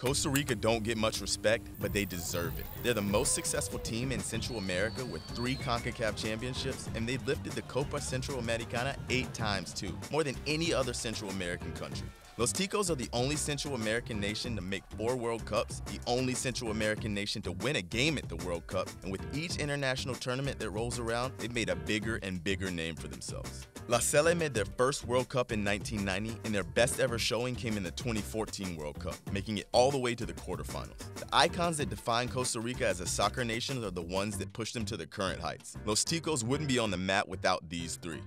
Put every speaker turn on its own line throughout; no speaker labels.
Costa Rica don't get much respect, but they deserve it. They're the most successful team in Central America with 3 CONCACAF championships, and they've lifted the Copa Centroamericana 8 times too, more than any other Central American country. Los Ticos are the only Central American nation to make 4 World Cups, the only Central American nation to win a game at the World Cup, and with each international tournament that rolls around, they've made a bigger and bigger name for themselves. La Sele made their first World Cup in 1990, and their best ever showing came in the 2014 World Cup, making it all the way to the quarterfinals. The icons that define Costa Rica as a soccer nation are the ones that pushed them to their current heights. Los Ticos wouldn't be on the map without these 3.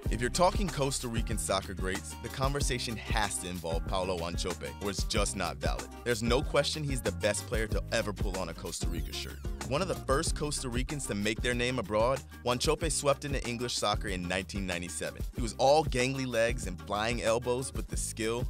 If you're talking Costa Rican soccer greats, the conversation has to involve Paulo Wanchope, or it's just not valid. There's no question he's the best player to ever pull on a Costa Rica shirt. One of the first Costa Ricans to make their name abroad, Wanchope swept into English soccer in 1997. He was all gangly legs and flying elbows, but the skill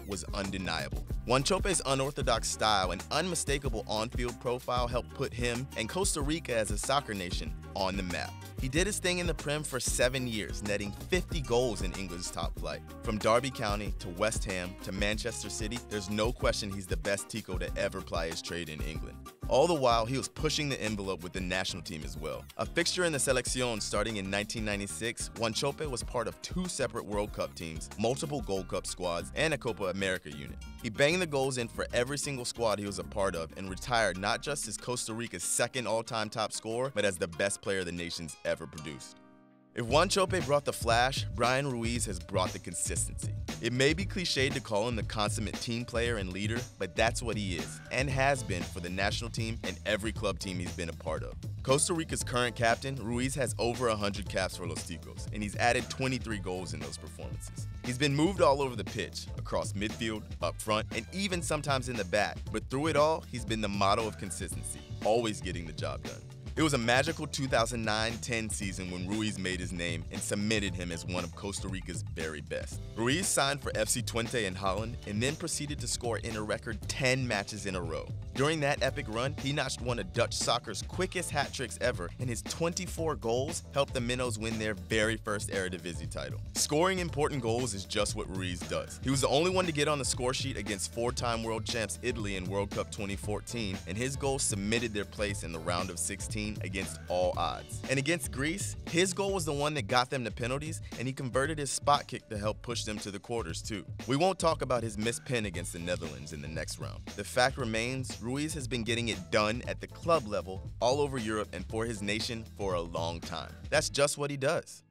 was undeniable. Wanchope's unorthodox style and unmistakable on-field profile helped put him and Costa Rica as a soccer nation on the map. He did his thing in the Prem for 7 years, netting 50 goals in England's top flight. From Derby County to West Ham to Manchester City, there's no question he's the best Tico to ever ply his trade in England. All the while, he was pushing the envelope with the national team as well. A fixture in the Selección starting in 1996, Wanchope was part of 2 separate World Cup teams, multiple Gold Cup squads, and a Copa America unit. He banged the goals in for every single squad he was a part of and retired not just as Costa Rica's second all-time top scorer, but as the best player the nation's ever produced. If Wanchope brought the flash, Brian Ruiz has brought the consistency. It may be cliched to call him the consummate team player and leader, but that's what he is, and has been for the national team and every club team he's been a part of. Costa Rica's current captain, Ruiz has over 100 caps for Los Ticos, and he's added 23 goals in those performances. He's been moved all over the pitch, across midfield, up front, and even sometimes in the back, but through it all, he's been the model of consistency, always getting the job done. It was a magical 2009-10 season when Ruiz made his name and cemented him as one of Costa Rica's very best. Ruiz signed for FC Twente in Holland and then proceeded to score in a record 10 matches in a row. During that epic run, he notched one of Dutch soccer's quickest hat tricks ever, and his 24 goals helped the Minnows win their very first Eredivisie title. Scoring important goals is just what Ruiz does. He was the only one to get on the score sheet against 4-time world champs Italy in World Cup 2014, and his goal cemented their place in the round of 16 against all odds. And against Greece, his goal was the one that got them to penalties, and he converted his spot kick to help push them to the quarters too. We won't talk about his missed pen against the Netherlands in the next round. The fact remains, Ruiz has been getting it done at the club level all over Europe and for his nation for a long time. That's just what he does.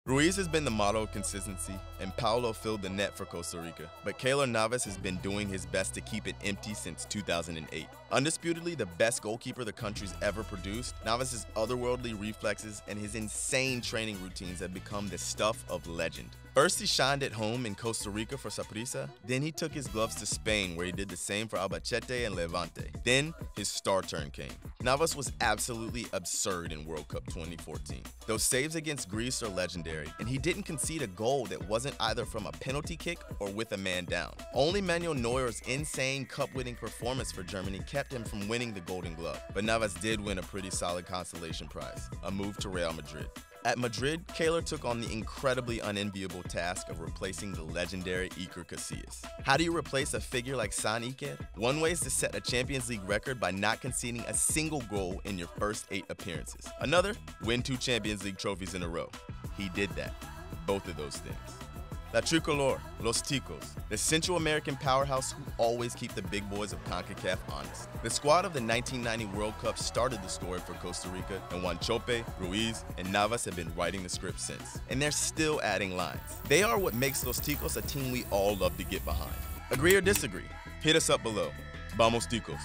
Ruiz has been the model of consistency, and Paulo filled the net for Costa Rica, but Keylor Navas has been doing his best to keep it empty since 2008. Undisputedly the best goalkeeper the country's ever produced, Navas' otherworldly reflexes and his insane training routines have become the stuff of legend. First, he shined at home in Costa Rica for Saprissa, then he took his gloves to Spain where he did the same for Albacete and Levante. Then, his star turn came. Navas was absolutely absurd in World Cup 2014. Those saves against Greece are legendary, and he didn't concede a goal that wasn't either from a penalty kick or with a man down. Only Manuel Neuer's insane cup-winning performance for Germany kept him from winning the Golden Glove, but Navas did win a pretty solid consolation prize, a move to Real Madrid. At Madrid, Keylor took on the incredibly unenviable task of replacing the legendary Iker Casillas. How do you replace a figure like San Iker? One way is to set a Champions League record by not conceding a single goal in your first 8 appearances. Another, win 2 Champions League trophies in a row. He did that. Both of those things. La Tricolor, Los Ticos, the Central American powerhouse who always keep the big boys of CONCACAF honest. The squad of the 1990 World Cup started the story for Costa Rica, and Wanchope, Ruiz, and Navas have been writing the script since. And they're still adding lines. They are what makes Los Ticos a team we all love to get behind. Agree or disagree? Hit us up below. Vamos Ticos.